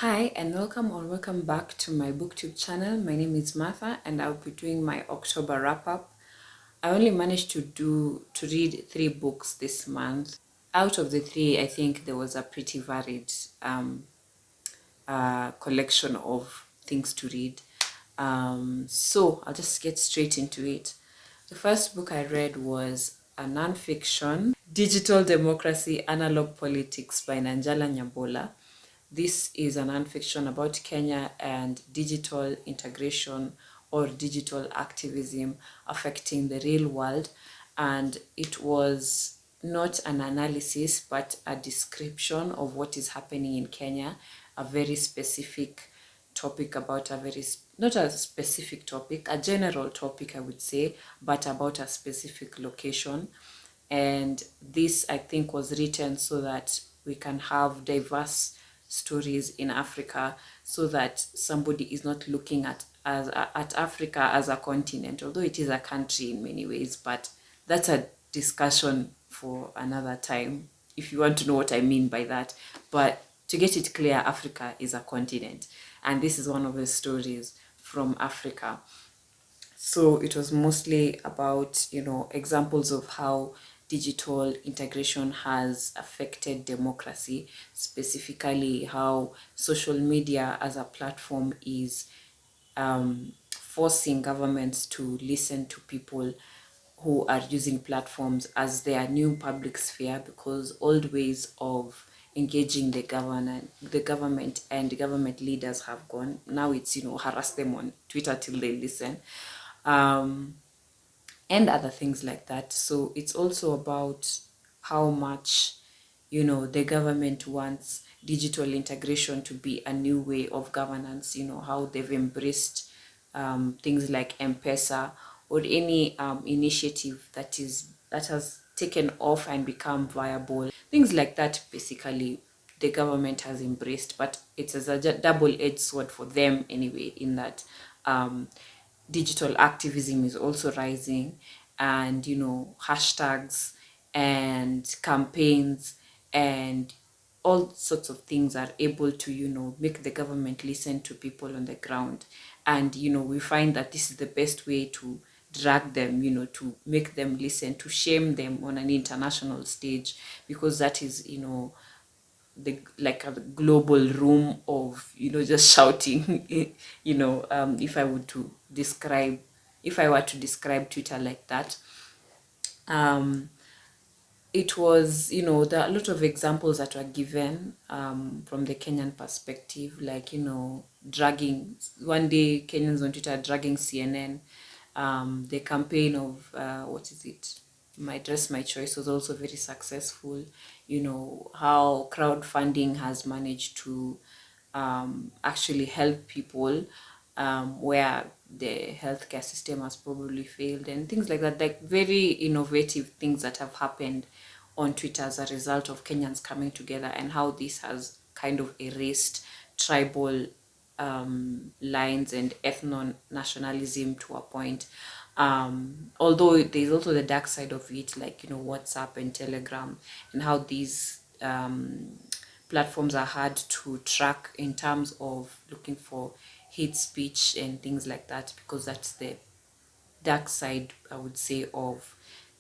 Hi and welcome or welcome back to my booktube channel. My name is Martha and I'll be doing my October wrap up. I only managed to read 3 books this month. Out of the 3, I think there was a pretty varied collection of things to read. So I'll just get straight into it. The first book I read was a nonfiction, Digital Democracy, Analog Politics by Nanjala Nyabola. This is a nonfiction about Kenya and digital integration or digital activism affecting the real world. And it was not an analysis, but a description of what is happening in Kenya, a very specific topic about not a specific topic, a general topic, I would say, but about a specific location. And this, I think, was written so that we can have diverse stories in Africa, so that somebody is not looking at Africa as a continent, although it is a country in many ways, but that's a discussion for another time if you want to know what I mean by that. But to get it clear, Africa is a continent, and this is one of the stories from Africa. So it was mostly about, examples of how digital integration has affected democracy, specifically how social media as a platform is forcing governments to listen to people who are using platforms as their new public sphere, because old ways of engaging the government and the government leaders have gone. Now it's, harass them on Twitter till they listen, um, and other things like that. So it's also about how much, the government wants digital integration to be a new way of governance, how they've embraced things like M-Pesa or any initiative that has taken off and become viable. Things like that, basically, the government has embraced, but it's as a double-edged sword for them anyway, in that digital activism is also rising, and hashtags and campaigns and all sorts of things are able to make the government listen to people on the ground. And we find that this is the best way to drag them, to make them listen, to shame them on an international stage, because that is, the like a global room of just shouting. If I were to describe Twitter like that, um it was, there are a lot of examples that were given from the Kenyan perspective, like, dragging one day Kenyans on Twitter dragging CNN. The campaign of what is it? My Dress, My Choice was also very successful. How crowdfunding has managed to actually help people where the healthcare system has probably failed, and things like that, like very innovative things that have happened on Twitter as a result of Kenyans coming together, and how this has kind of erased tribal lines and ethno nationalism to a point. Although there's also the dark side of it, like WhatsApp and Telegram, and how these platforms are hard to track in terms of looking for hate speech and things like that, because that's the dark side, I would say, of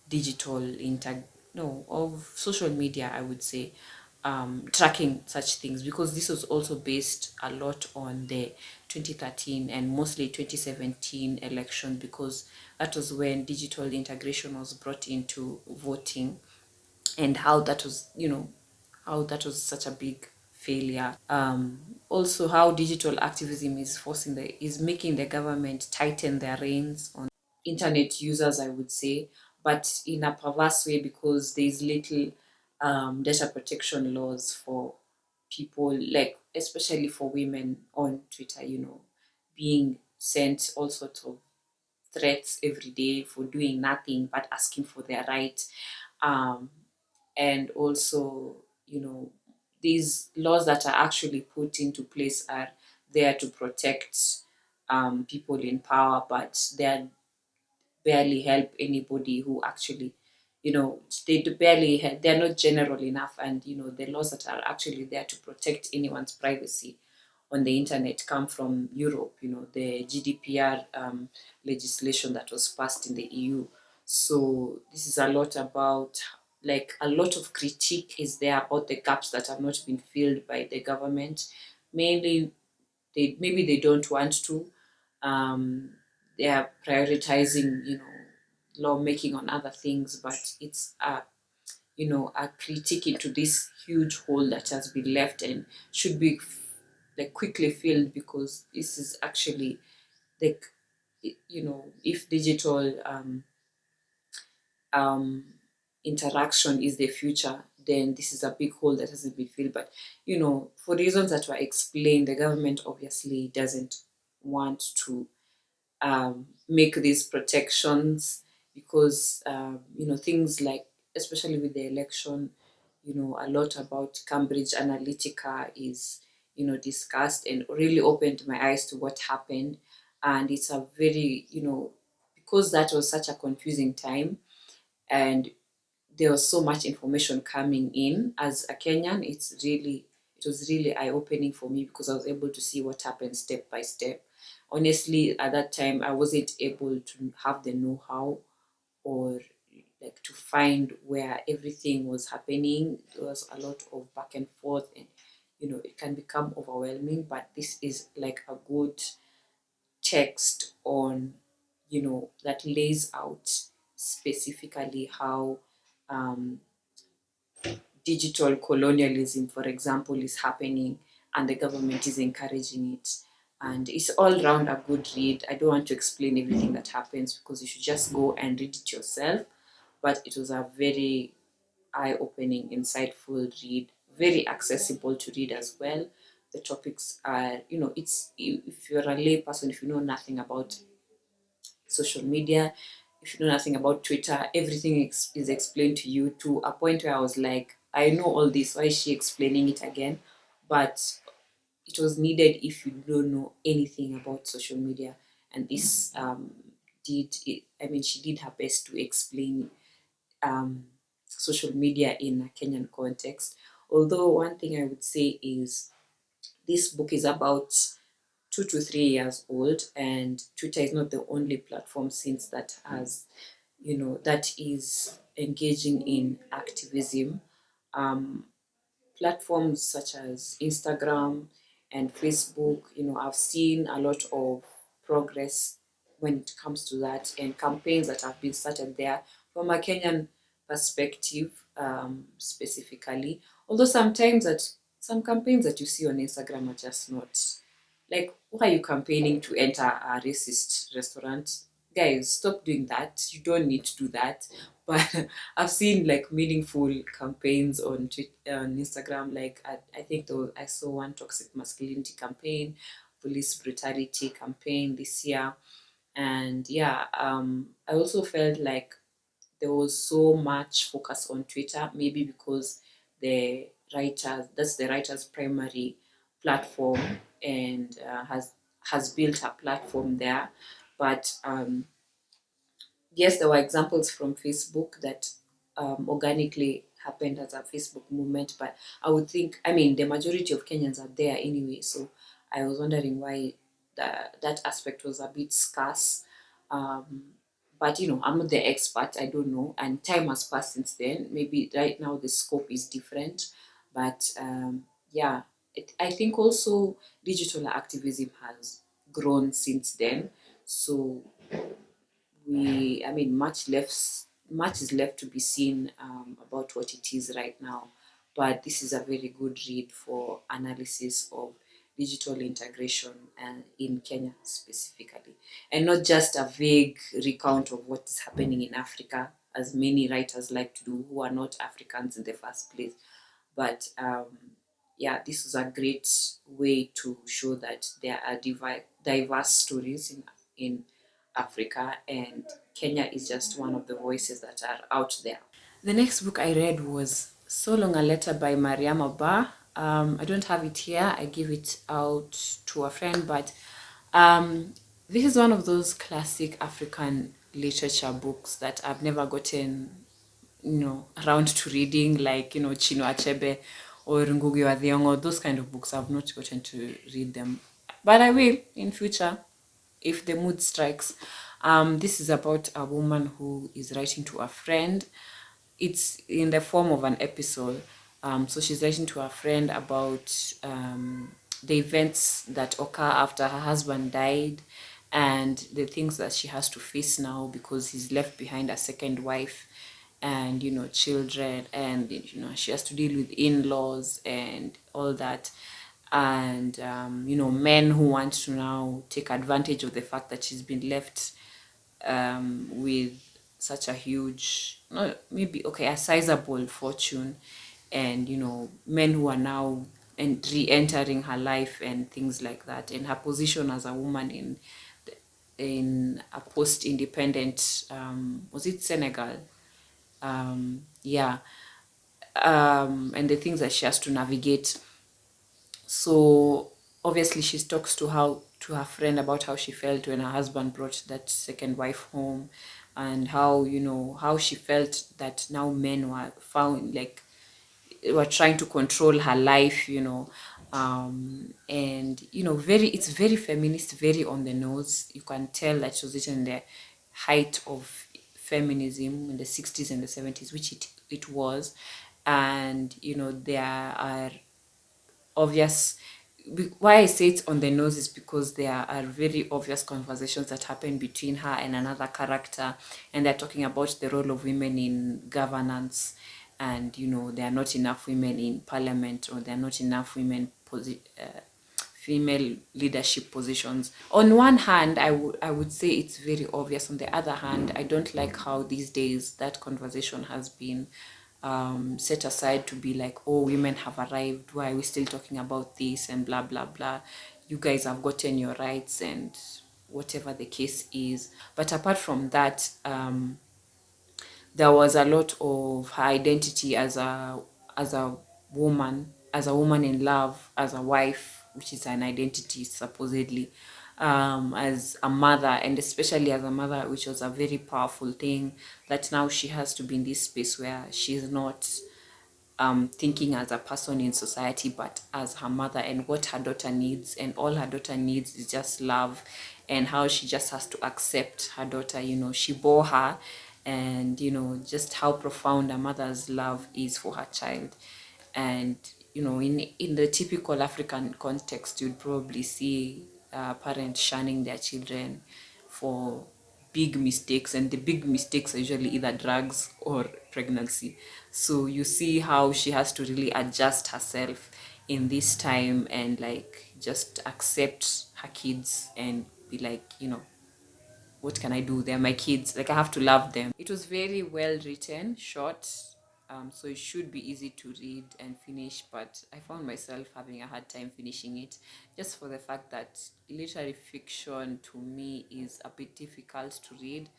digital integ no of social media, I would say, tracking such things, because this was also based a lot on the 2013 and mostly 2017 election, because that was when digital integration was brought into voting, and how that was such a big failure. Also, how digital activism is making the government tighten their reins on internet users, I would say, but in a perverse way, because there's little data protection laws for people, like especially for women on Twitter, being sent all sorts of threats every day for doing nothing but asking for their right. Um, and also, these laws that are actually put into place are there to protect people in power, but they're barely help anybody who actually, they do barely help. They're not general enough, and the laws that are actually there to protect anyone's privacy on the internet come from Europe, the GDPR legislation that was passed in the EU. So this is a lot about, like, a lot of critique is there about the gaps that have not been filled by the government. Mainly, maybe they don't want to. They are prioritizing, lawmaking on other things, but it's a critique into this huge hole that has been left and should be like quickly filled, because this is actually, like, if digital um, interaction is the future, then this is a big hole that hasn't been filled. But for reasons that were explained, the government obviously doesn't want to make these protections, because things like, especially with the election, a lot about Cambridge Analytica is discussed, and really opened my eyes to what happened. And it's a very, because that was such a confusing time, and there was so much information coming in. As a Kenyan, it was really eye-opening for me, because I was able to see what happened step by step. Honestly, at that time, I wasn't able to have the know-how, or like to find where everything was happening. There was a lot of back and forth, and it can become overwhelming. But this is like a good text on, that lays out specifically how um, digital colonialism, for example, is happening, and the government is encouraging it. And it's all round a good read. I don't want to explain everything that happens, because you should just go and read it yourself. But it was a very eye-opening, insightful read, very accessible to read as well. The topics are, it's, if you're a lay person, if you know nothing about social media, if you know nothing about Twitter, everything is explained to you, to a point where I was like, I know all this. Why is she explaining it again? But it was needed if you don't know anything about social media. And this did it. I mean, she did her best to explain social media in a Kenyan context. Although one thing I would say is this book is about 2 to 3 years old, and Twitter is not the only platform since that has, that is engaging in activism. Um, Platforms such as Instagram and Facebook, I've seen a lot of progress when it comes to that, and campaigns that have been started there from a Kenyan perspective, specifically. Although sometimes that some campaigns that you see on Instagram are just not, like, why are you campaigning to enter a racist restaurant? Guys, stop doing that. You don't need to do that. But I've seen like meaningful campaigns on Twitter, on Instagram. Like I think I saw one toxic masculinity campaign, police brutality campaign this year, and yeah, I also felt like there was so much focus on Twitter, maybe because that's the writer's primary platform, and has built a platform there. But yes, there were examples from Facebook that organically happened as a Facebook movement, but I would think, I mean, the majority of Kenyans are there anyway, so I was wondering why that aspect was a bit scarce. Um, but I'm not the expert, I don't know, and time has passed since then. Maybe right now the scope is different, but yeah, I think also digital activism has grown since then. So I mean, much is left to be seen about what it is right now. But this is a very good read for analysis of digital integration and in Kenya specifically, and not just a vague recount of what is happening in Africa, as many writers like to do who are not Africans in the first place. But yeah, this was a great way to show that there are diverse stories in Africa, and Kenya is just one of the voices that are out there. The next book I read was So Long a Letter by Mariam Abba. I don't have it here. I give it out to a friend, but this is one of those classic African literature books that I've never gotten, around to reading, like, Chinua Achebe or Ngugi wa Thiong'o, those kind of books. I've not gotten to read them, but I will in future if the mood strikes. This is about a woman who is writing to a friend. It's in the form of an episode. So she's writing to a friend about the events that occur after her husband died, and the things that she has to face now because he's left behind a second wife and children, and she has to deal with in-laws and all that, and men who want to now take advantage of the fact that she's been left with such a huge, no, maybe okay, a sizable fortune, and men who are now re-entering her life and things like that, and her position as a woman in a post-independent, was it Senegal? Yeah. And the things that she has to navigate. So obviously she talks to her friend about how she felt when her husband brought that second wife home, and how how she felt that now men were found, like, were trying to control her life, and it's very feminist, very on the nose. You can tell that she was written in the height of feminism in the 60s and the 70s, which it was. And there are obvious, why I say it's on the nose is because there are very obvious conversations that happen between her and another character, and they're talking about the role of women in governance, and there are not enough women in parliament, or there are not enough women female leadership positions. On one hand, I would say it's very obvious. On the other hand, I don't like how these days that conversation has been set aside to be like, oh, women have arrived, why are we still talking about this, and blah blah blah, you guys have gotten your rights, and whatever the case is. But apart from that, there was a lot of her identity as a woman, as a woman in love, as a wife, which is an identity supposedly, as a mother, and especially as a mother, which was a very powerful thing, that now she has to be in this space where she's not thinking as a person in society, but as her mother, and what her daughter needs, and all her daughter needs is just love, and how she just has to accept her daughter. She bore her, and just how profound a mother's love is for her child. And in the typical African context, you'd probably see parents shunning their children for big mistakes, and the big mistakes are usually either drugs or pregnancy. So you see how she has to really adjust herself in this time, and like just accept her kids and be like, what can I do? They're my kids. Like, I have to love them. It was very well written, short, so it should be easy to read and finish. But I found myself having a hard time finishing it, just for the fact that literary fiction to me is a bit difficult to read.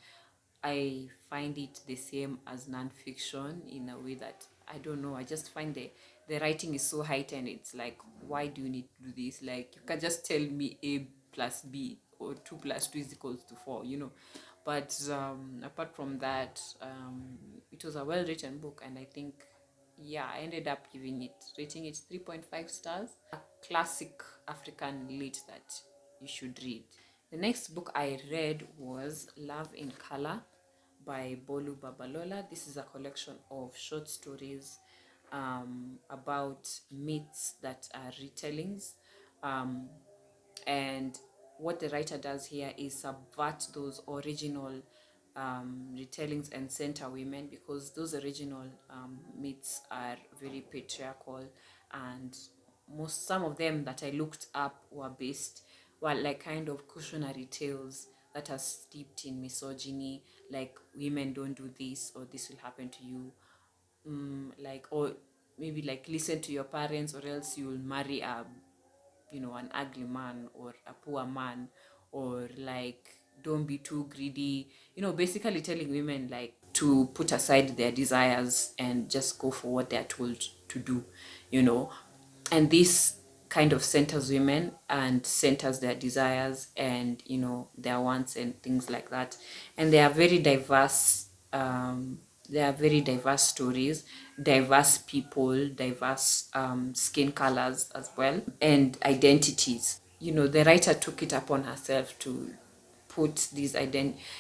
I find it the same as nonfiction in a way that, I don't know, I just find the writing is so heightened. It's like, why do you need to do this? Like, you can just tell me A plus B, or 2 plus 2 is equals to 4. But apart from that, it was a well written book, and I think, yeah, I ended up rating it 3.5 stars. A classic African lit that you should read. The next book I read was Love in Color by Bolu Babalola. This is a collection of short stories about myths that are retellings. And what the writer does here is subvert those original retellings and center women, because those original myths are very patriarchal, and some of them that I looked up were like kind of cautionary tales that are steeped in misogyny, like women don't do this, or this will happen to you, like, or maybe like, listen to your parents or else you'll marry an ugly man or a poor man, or like, don't be too greedy, basically telling women like to put aside their desires and just go for what they're told to do. And this kind of centers women and centers their desires and their wants and things like that. And they are very diverse They are very diverse stories, diverse people, diverse skin colors as well, and identities. The writer took it upon herself to put these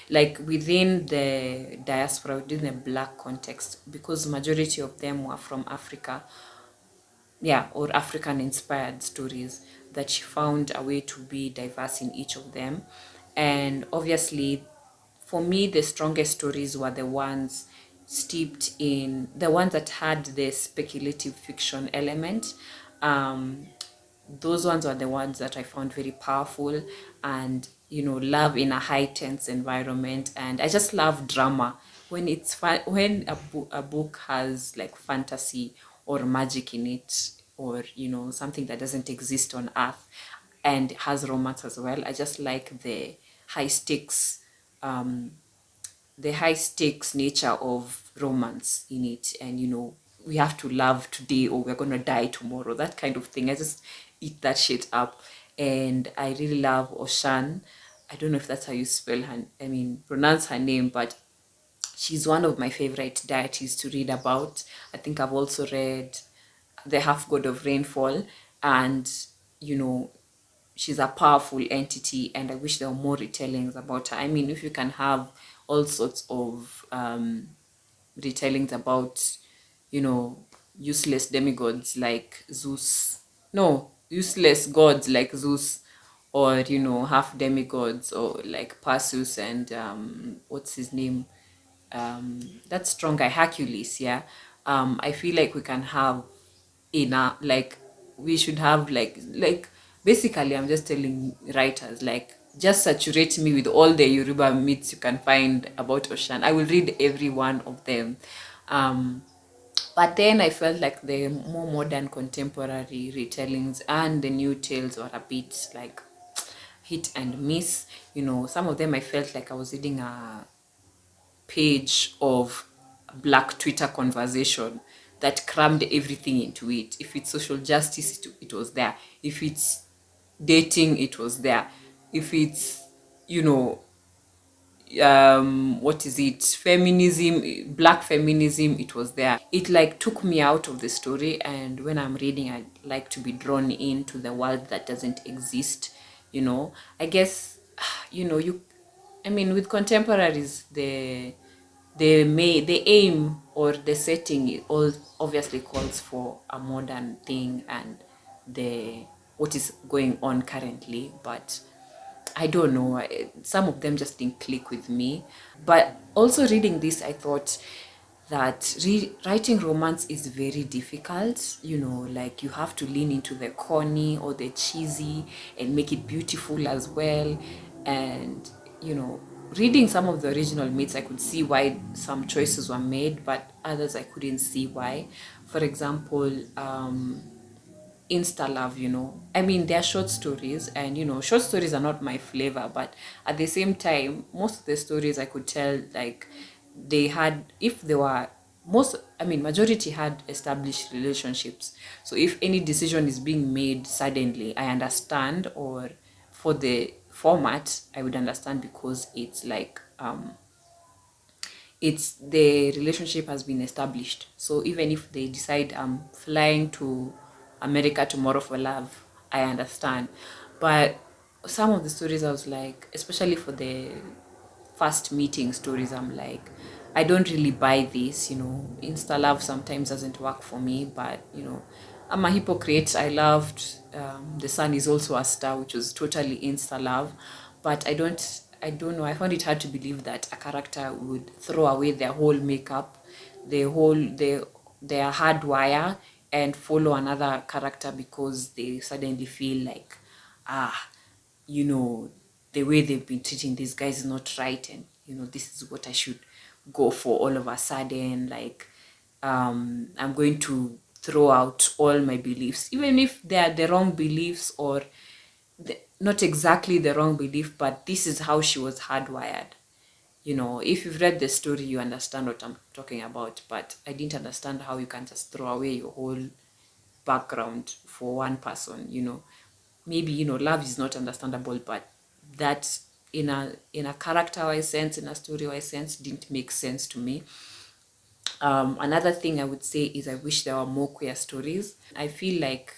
like within the diaspora, within the black context, because majority of them were from Africa, yeah, or African inspired stories, that she found a way to be diverse in each of them. And obviously, for me, the strongest stories were the ones steeped in the ones that had the speculative fiction element. Those ones were the ones that I found very powerful, and love in a high tense environment. And I just love drama when it's fun, when a book has like fantasy or magic in it, or something that doesn't exist on earth, and has romance as well. I just like high stakes the high stakes nature of romance in it. And we have to love today or we're gonna die tomorrow, that kind of thing. I just eat that shit up. And I really love Oshan. I don't know if that's how you spell her, pronounce her name, but she's one of my favorite deities to read about. I think I've also read The Half God of Rainfall, and you know she's a powerful entity, and I wish there were more retellings about her. If you can have all sorts of retellings about, you know, useless demigods like Zeus, no, useless gods like Zeus, or half demigods, or like Perseus and what's his name? That strong guy, Hercules, yeah. I feel like we can have like we should have like basically I'm just telling writers, like, just saturate me with all the Yoruba myths you can find about Ocean. I will read every one of them. But then I felt like the more modern contemporary retellings and the new tales were a bit like hit and miss. Some of them I felt like I was reading a page of black Twitter conversation that crammed everything into it. If it's social justice, it was there. If it's dating, it was there. If it's, you know, what is it, feminism, black feminism, it was there. It like took me out of the story, and when I'm reading, I like to be drawn into the world that doesn't exist. I guess, with contemporaries, the aim or the setting, it all obviously calls for a modern thing and the what is going on currently, but I don't know. Some of them just didn't click with me. But also reading this, I thought that writing romance is very difficult. Like you have to lean into the corny or the cheesy and make it beautiful as well. And, reading some of the original myths, I could see why some choices were made, but others I couldn't see why. For example, insta love. They're short stories, and short stories are not my flavor, but at the same time, most of the stories I could tell, like, they had, if they were majority had established relationships. So if any decision is being made suddenly, I understand. Or for the format, I would understand, because it's like it's the relationship has been established. So even if they decide I'm flying to America tomorrow for love, I understand. But some of the stories I was like, especially for the first meeting stories, I'm like, I don't really buy this. Insta love sometimes doesn't work for me, but I'm a hypocrite. I loved The Sun Is Also a Star, which was totally insta love, but I don't know. I found it hard to believe that a character would throw away their whole makeup, their hardwire, and follow another character because they suddenly feel like, ah, you know, the way they've been treating these guys is not right, and this is what I should go for all of a sudden. Like, I'm going to throw out all my beliefs, even if they are the wrong beliefs, or not exactly the wrong belief, but this is how she was hardwired. If you've read the story, you understand what I'm talking about, but I didn't understand how you can just throw away your whole background for one person. Maybe love is not understandable, but that in a character wise sense, in a story wise sense, didn't make sense to me. Another thing I would say is I wish there were more queer stories. I feel like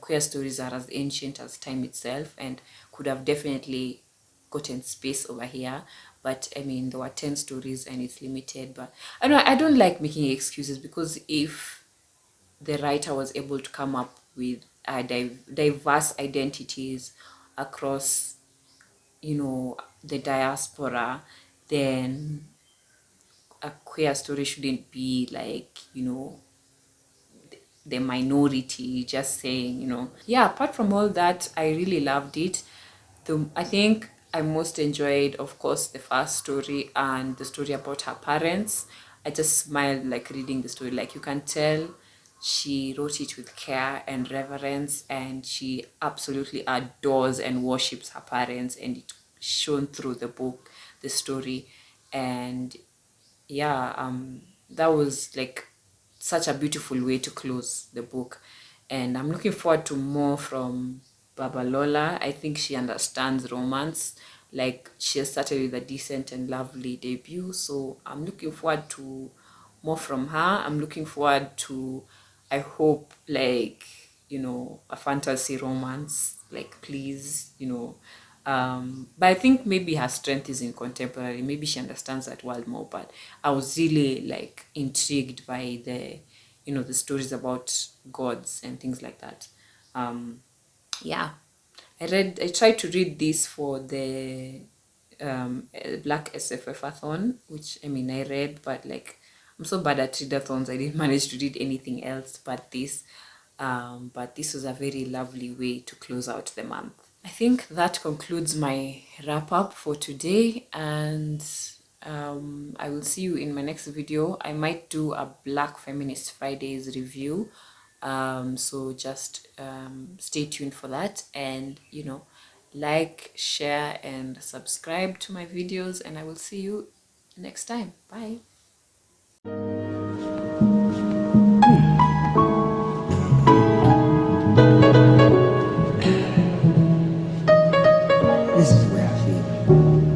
queer stories are as ancient as time itself and could have definitely gotten space over here. But I mean, there were 10 stories and it's limited. But I don't like making excuses, because if the writer was able to come up with diverse identities across, the diaspora, then a queer story shouldn't be like, the minority just saying, yeah. Apart from all that, I really loved it. I think I most enjoyed, of course, the first story and the story about her parents. I just smiled like reading the story. Like, you can tell she wrote it with care and reverence, and she absolutely adores and worships her parents, and it shone through the book, the story. And yeah, that was like such a beautiful way to close the book, and I'm looking forward to more from Babalola. I think she understands romance. Like, she has started with a decent and lovely debut, so I'm looking forward to more from her. I'm looking forward to, I hope, like, a fantasy romance, like, please, but I think maybe her strength is in contemporary. Maybe she understands that world more. But I was really like intrigued by the stories about gods and things like that. Yeah, I tried to read this for the Black SFF-a-thon, which, I mean, I read, but like, I'm so bad at readathons, I didn't manage to read anything else but this. But this was a very lovely way to close out the month. I think that concludes my wrap up for today, and I will see you in my next video. I might do a Black Feminist Fridays review, so just stay tuned for that, and like, share, and subscribe to my videos, and I will see you next time. Bye. This is where I feel